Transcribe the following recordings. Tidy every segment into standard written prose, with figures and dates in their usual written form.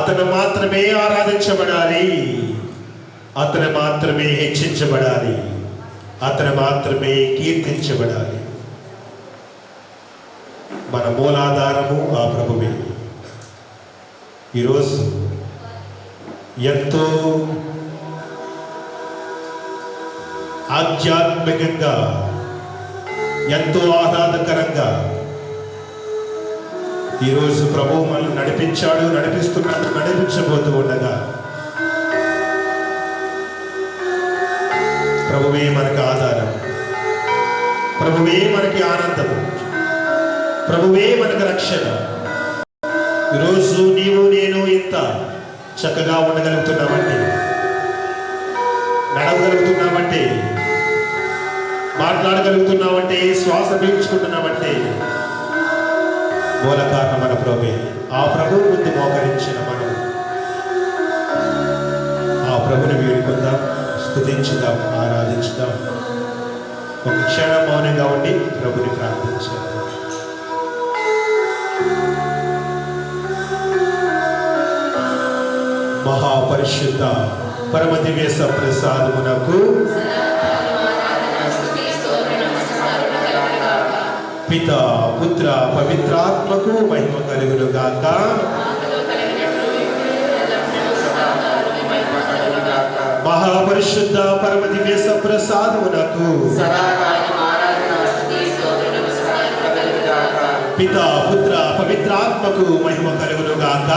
అతను మాత్రమే ఆరాధించబడాలి, అతను మాత్రమే హెచ్చించబడాలి, అతను మాత్రమే కీర్తించబడాలి. మన మూలాధారము ఆ ప్రభువే. ఈరోజు ఎంతో ఆధ్యాత్మికంగా, ఎంతో ఆహ్లాదకరంగా ఈరోజు ప్రభువు మనల్ని నడిపించాడు, నడిపిస్తున్నాడు, నడిపించబోతూ ఉండగా ప్రభువే మనకు ఆధారం, ప్రభువే మనకి ఆనందము, ప్రభువే మనకు రక్షణ. ఈరోజు నీవు నేను ఇంత చక్కగా ఉండగలుగుతున్నామంటే, నడవగలుగుతున్నామంటే, మాట్లాడగలుగుతున్నామంటే, శ్వాస పీల్చుకుంటున్నామంటే మూల కారణం మన ప్రభువే. ఆ ప్రభువు ముందు మోకరించిన మనం ఆ ప్రభుని వేడుకుందాం, స్తుతించుదాం, ఆరాధించుదాం. ఒక క్షణం మౌనంగా ఉండి ప్రభుని ప్రార్థించాం. మహాపరిశుద్ధ పరమ దివ్య సప్రసాదమునకు పితా పుత్ర పవిత్రాత్మకు మహిమ కలుగును గాక. మహాపరిశుద్ధ పరమ దివ్య సప్రసాదమునకు పితా పుత్ర పవిత్రాత్మకు మహిమ కలుగును గాక.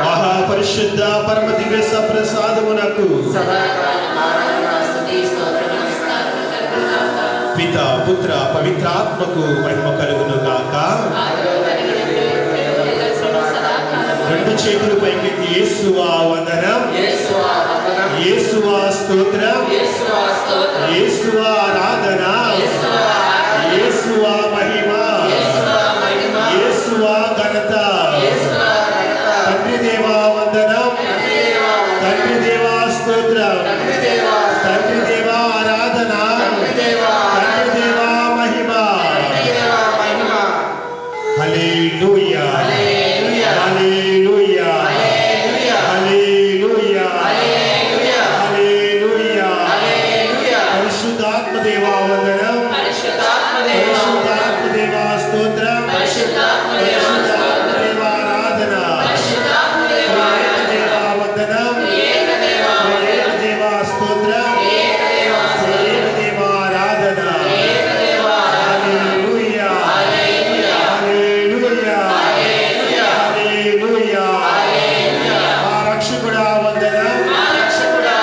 మహాపరిశుద్ధ పరమ దివ్య సప్రసాదమునకు పితా పుత్ర పవిత్రాత్మకు మహిమ కలుగును గాక. రెండు చేతులు పైకెత్తి యేసువా వందనం, యేసువా స్తోత్రం, యేసువా ఆరాధన, యేసువా మహిమ, యేసువా ఘనత. తండ్రి దేవా వందనం, తండ్రి దేవా స్తోత్రం, తండ్రి దేవా ఆరాధన, తండ్రి దేవా మహిమ. హల్లెలూయా, హల్లెలూయా, హల్లెలూయా, హల్లెలూయా. పరిశుద్ధాత్మ దేవా వందనం, పరిశుద్ధాత్మ దేవా స్తోత్రం, పరిశుద్ధాత్మ దేవా ఆరాధన, దేవా వందనం, దేవా స్తోత్రం, దేవా ఆరాధన. హల్లెలూయా, హల్లెలూయా, హల్లెలూయా. మా రక్షకుడా వందనం, మా రక్షకుడా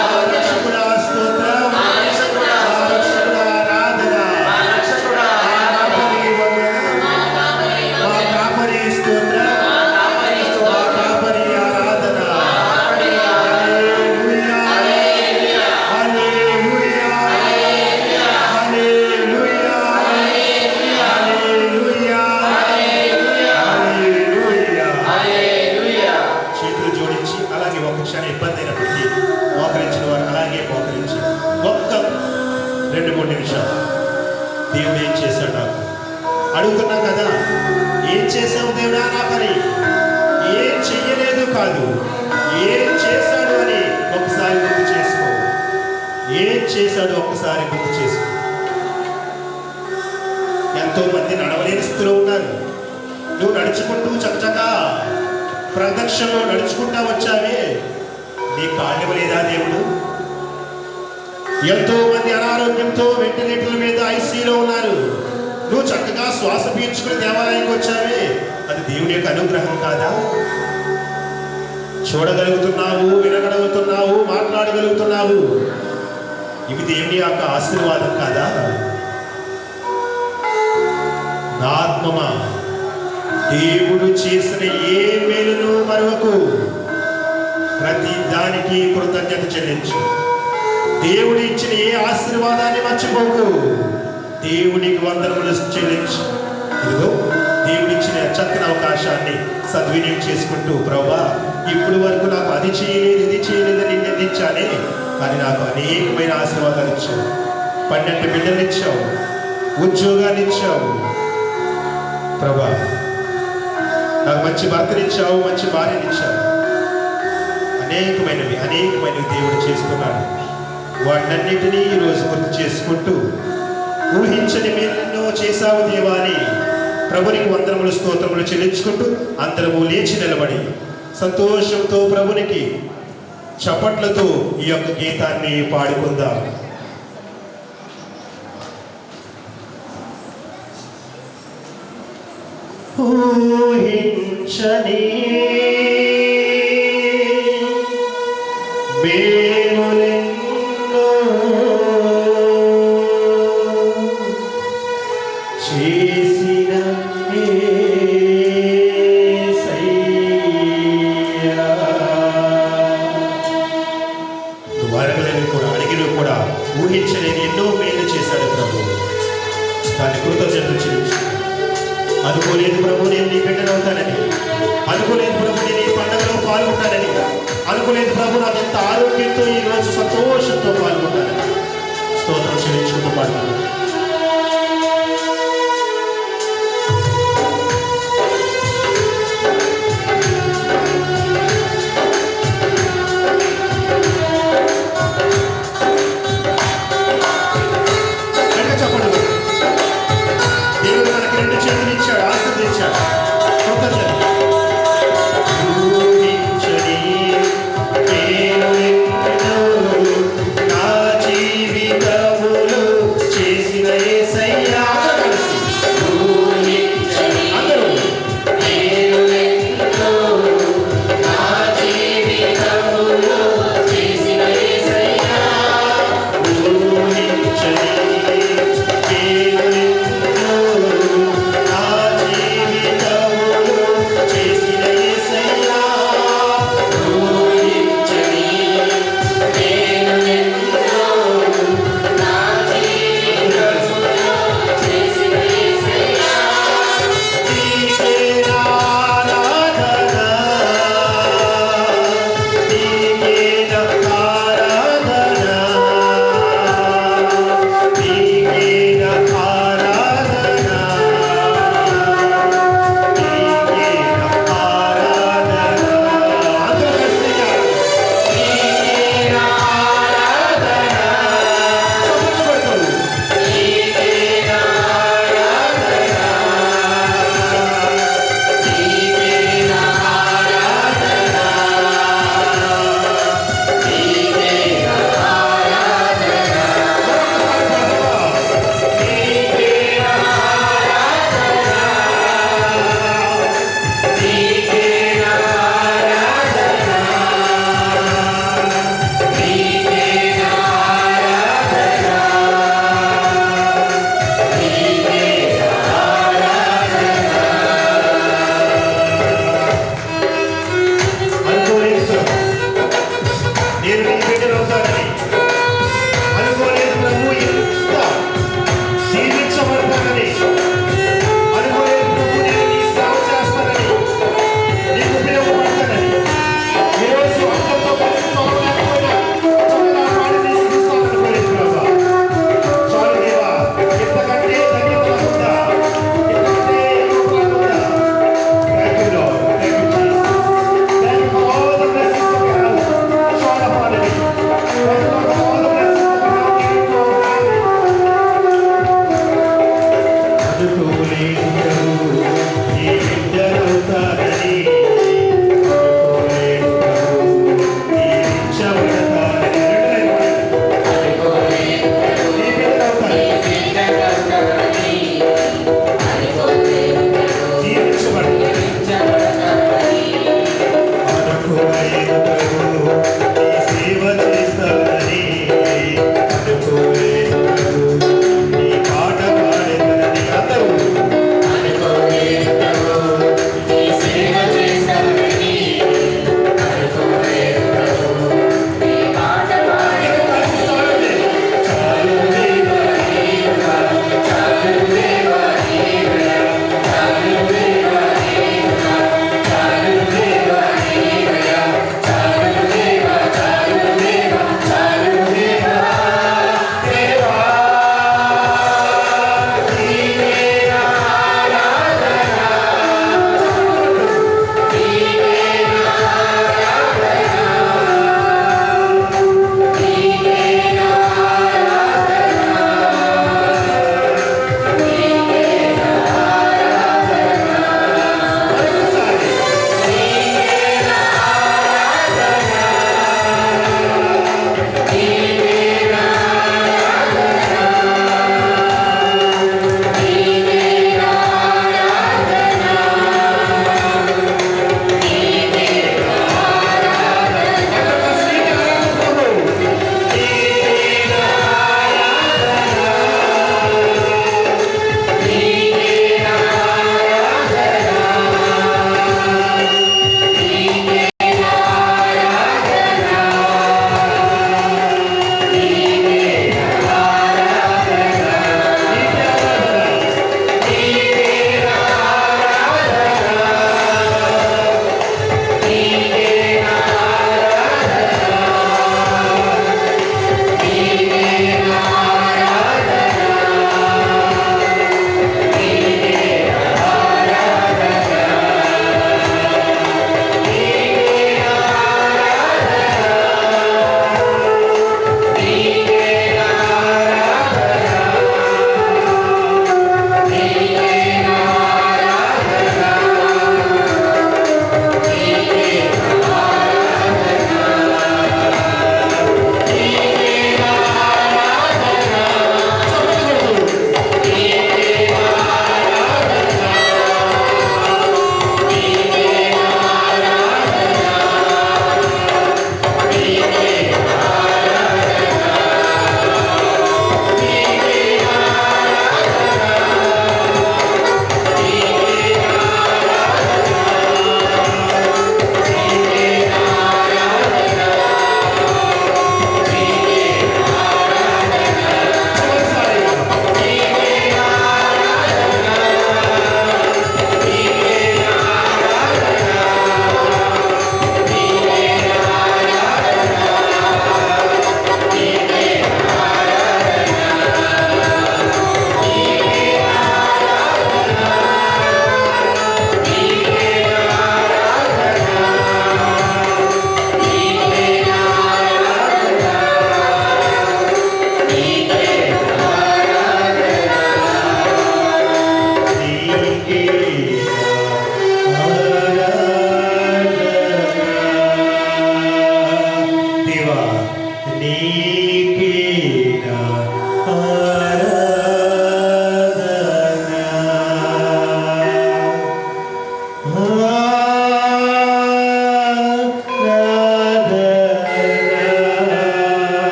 స్తోత్రం, మా రక్షకుడా ఆరాధన, మా కాపరి వందనం, మా కాపరి స్తోత్రం, మా కాపరి ఆరాధన. హల్లెలూయా, హల్లెలూయా, హల్లెలూయా, హల్లెలూయా. చేతులు జోడించి అలాగే ఒక క్షణం ఇబ్బంది అయినప్పటికీ మోకరించిన వారు అలాగే మోకరించి ఒక్క 2-3 నిమిషాలు దేవుడు ఏం చేశాడు నాకు అడుగుతున్నాం కదా. ఏం చేశావు దేవుడా నాకని? ఏం చెయ్యలేదు కాదు, ఏం చేశాడు అని ఒకసారి గుర్తు చేసుకో. ఏం చేశాడు ఒక్కసారి గుర్తు చేసుకో. ఎంతో మంది నడవలేని స్థితిలో ఉన్నారు. నువ్వు నడుచుకుంటూ చక్కగా ప్రదక్షిణలో నడుచుకుంటా వచ్చావే, నీ కాళ్ళు లేదా దేవుడు? ఎంతో మంది అనారోగ్యంతో వెంటిలేటర్ల మీద ఐసీలో ఉన్నారు. నువ్వు చక్కగా శ్వాస పీల్చుకుని దేవాలయానికి వచ్చావే, అది దేవుడి యొక్క అనుగ్రహం కాదా? చూడగలుగుతున్నావు, వినగలుగుతున్నావు, మాట్లాడగలుగుతున్నావు, ఇవి దేవుని యొక్క ఆశీర్వాదం కాదా? నా ఆత్మమా, దేవుడు చేసిన ఏ మేలును మరొకకు, ప్రతి దానికి కృతజ్ఞత చెల్లించు. దేవుడు ఇచ్చిన ఏ ఆశీర్వాదాన్ని మర్చిపోకు. దేవునికి వందనములు చెల్లించు. ఇదిగో దేవుడిచ్చిన చక్కని అవకాశాన్ని సద్వినియోగం చేసుకుంటూ, ప్రభువా ఇప్పుడు వరకు నాకు అది చేయలేదు, ఇది చేయలేదని నిందించానే, కానీ నాకు అనేకమైన ఆశీర్వాదాలు ఇచ్చావు. 12 బిడ్డలు ఇచ్చావు, ఉద్యోగాలు ఇచ్చావు. ప్రభా నాకు మంచి భర్తనిచ్చావు, మంచి భార్యనిచ్చావు, అనేకమైనవి దేవుడు చేస్తున్నాడు. వాటన్నిటినీ ఈరోజు గుర్తు చేసుకుంటూ ఊహించని మేలెన్నో చేశావు దేవా అని ప్రభునికి వందనములు స్తోత్రములు చెల్లించుకుంటూ అందరము లేచి నిలబడి సంతోషంతో ప్రభునికి చప్పట్లతో ఈ యొక్క గీతాన్ని పాడుకుందాం. ఊహించని మేలులెన్నో చేసిన యేసయ్యా. నువ్వు అడగలేని కూడా అడిగినవి కూడా ఊహించలేని ఎన్నో మేలు చేశాడు ప్రభు. దాన్ని కృతజ్ఞతలు చెల్లించు. అనుకోలేదు ప్రభు నేను నీ బిడ్డనవుతానని, అనుకోలేదు ప్రభు నేను ఈ పండుగలో పాల్గొంటానని, అనుకోలేదు ప్రభు నాకు ఎంత ఆరోగ్యంతో ఈరోజు సంతోషంతో పాల్గొంటానని స్తోత్రం చెల్లించుకుంటూ పాల్గొన్నాను. ఆశీర్వదించాడు, కృతజ్ఞత. ఊహించని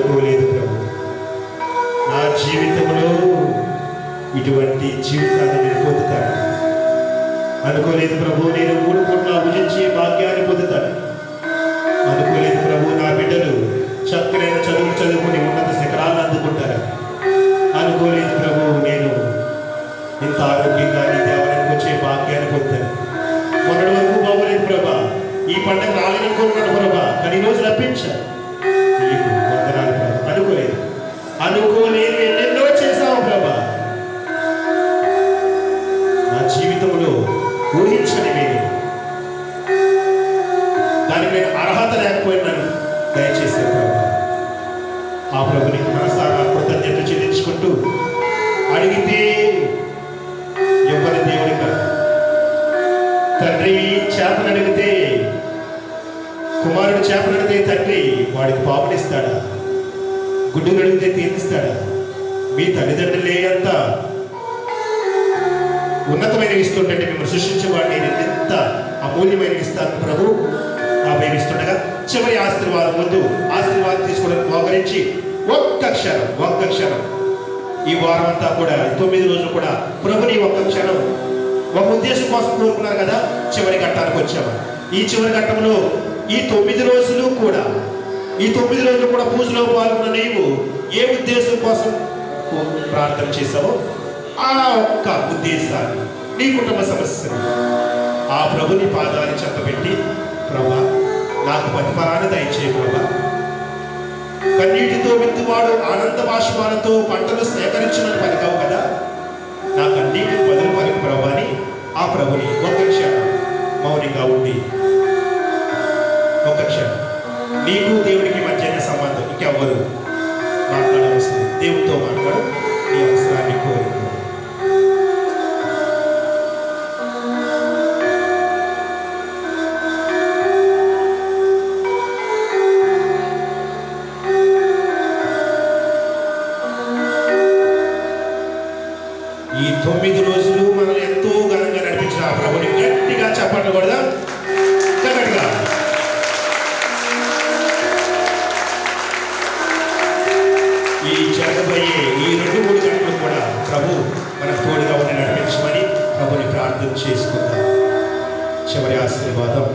అనుకోలేదు ప్రభు, నా జీవితంలో ఇటువంటి జీవితాన్ని నేను పొందుతాను. అనుకోలేదు ప్రభు, నేను 3 పూట్ల భుజించే భాగ్యాన్ని పొందుతాను. అనుకోలేదు ప్రభు, నా బిడ్డలు చక్కనైన చదువులు చదువుకుని ఉన్నత శిఖరాలను అందుకుంటారు. అనుకోలేదు ప్రభు, నేను ఇంత ఆరోగ్యంగా నీ దేవాలయానికి వచ్చే భాగ్యాన్ని పొందుతాను. మొన్నటి వరకు బాగోలేదు ప్రభా, ఈ పండుగ రాలేదనుకున్నాను ప్రభా, కానీ ఈరోజు రప్పించాను. నీకు వందనాలు ప్రభా. అనుకోలేదు, అనుకోలేదు, ఎన్నెన్నో చేశావు ప్రభా. నా జీవితంలో ఊహించని నేను దానికి నేను అర్హత లేకపోయినాను, దయచేసే ప్రభా. ఆ ప్రభునికి మనసారా కృతజ్ఞత చెల్లించుకుంటూ, అడిగితే ఎవరి దేవుడి కాదు. తండ్రి చేపలు అడిగితే, కుమారుడు చేపలు అడిగితే తండ్రి వాడికి పాపనిస్తాడా? గుడ్డును అడిగితే తీర్పిస్తాడా? మీ తల్లిదండ్రులే అంత ఉన్నతమైన ఇస్తుంటే మిమ్మల్ని సృష్టించేవాడిని నేను ఎంత అమూల్యమైన ఇస్తాను ప్రభు. నా ఇస్తుండగా చివరి ఆశీర్వాదం ముందు ఆశీర్వాదం తీసుకోవడానికి మోకరించి ఒక్క క్షణం ఈ వారం అంతా కూడా 9 రోజులు కూడా ప్రభుని ఒక్క క్షణం ఒక ఉద్దేశం కోసం కోరుకున్నారు కదా. చివరి ఘట్టానికి వచ్చాము. ఈ చివరి ఘట్టంలో ఈ 9 రోజులు కూడా పూజలో పాల్గొన్న నీవు ఏ ఉద్దేశం కోసం ప్రార్థన చేశావో ఆ ఒక్క ఉద్దేశాన్ని, నీ కుటుంబ సమస్యను ఆ ప్రభుని పాదాన్ని చెత్తపెట్టి, ప్రభా నాకు ప్రతిఫలాన్ని దయచేయ ప్రభా. కన్నీటితో విత్తువాడు ఆనంద బాష్పాలతో పంటలు సేకరించమని పలికావు కదా, నా కన్నీటి బదులు పలికి ప్రభా అని ఆ ప్రభుని ఒక్క క్షణం మౌనంగా ఉండి, ఒక్క క్షణం నీకు దేవుడికి మధ్య సంబంధం ఇంకెవ్వరు మాట్లాడవలసింది. దేవుడితో మాట్లాడు, నీ అవసరాన్ని కోరుకో. ఈ 9 రోజులు మనల్ని ఎంతో ఘనంగా నడిపించిన ఆ ప్రభుని గట్టిగా చెప్పండి కూడా గట్టిగా. ఈ జరగబోయే ఈ 2-3 గంటలు కూడా ప్రభు మనకు తోడుగా ఉండి నడిపించమని ప్రభుని ప్రార్థన చేసుకుందాం. చివరి ఆశీర్వాదం.